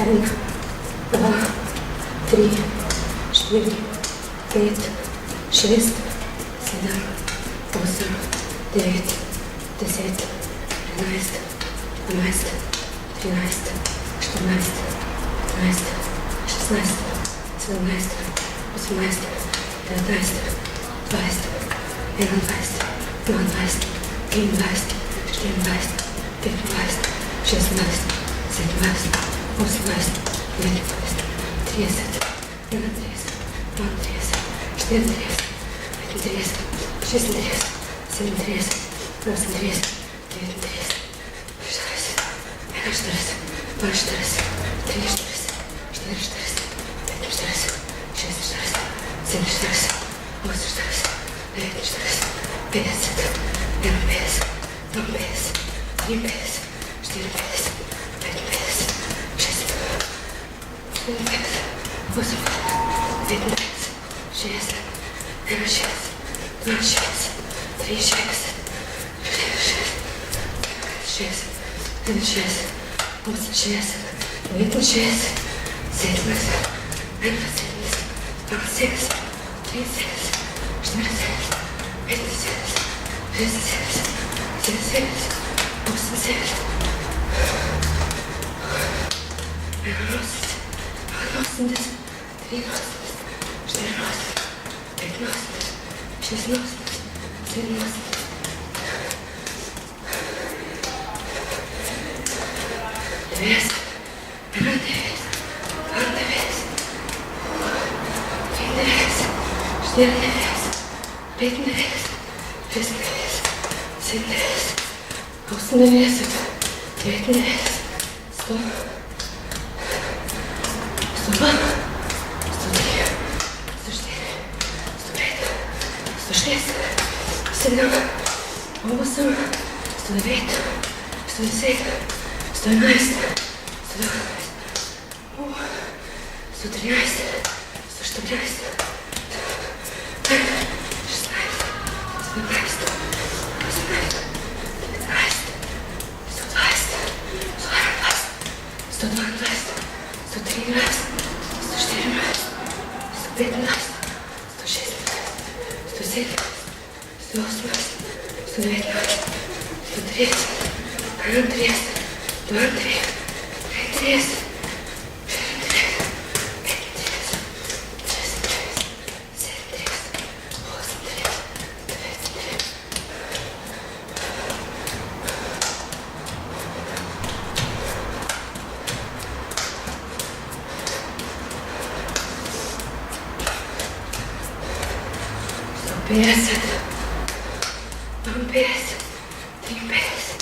1, 2, 3, 4, 5, 6, 7, 8, 9, 10, 11, 12, 13, 14, 15, 16, 17, 18, 19, 20, 21, 22, 23, 24, 25, 16, 17, 18, 19, 30, 31, 32, 34, 35, 36, 37, 38, 39, 40, 41, 42, 43, 44, 45, 46, 47, 48, 49, 50, 51, 52, 53, 54, 55, 56, 57, 58, 59, 60, 61, 62, 63, 66, 67, 68, 69, 70, 76, 37, 40, 50, 60, 70, 80, 90, 93, 14, 15, 16, 17, 200, 99, 100, 50, 60, 70, 80, 90, 100, 102, 103, 104, 105, 106, 7, 8, 110, 111, 113, 114, 16, 17, 18, 19, 120, 122, 113, 114, 115, 116, 117, 118, 119, 130, 130, 23, 33, 150, 150, 150,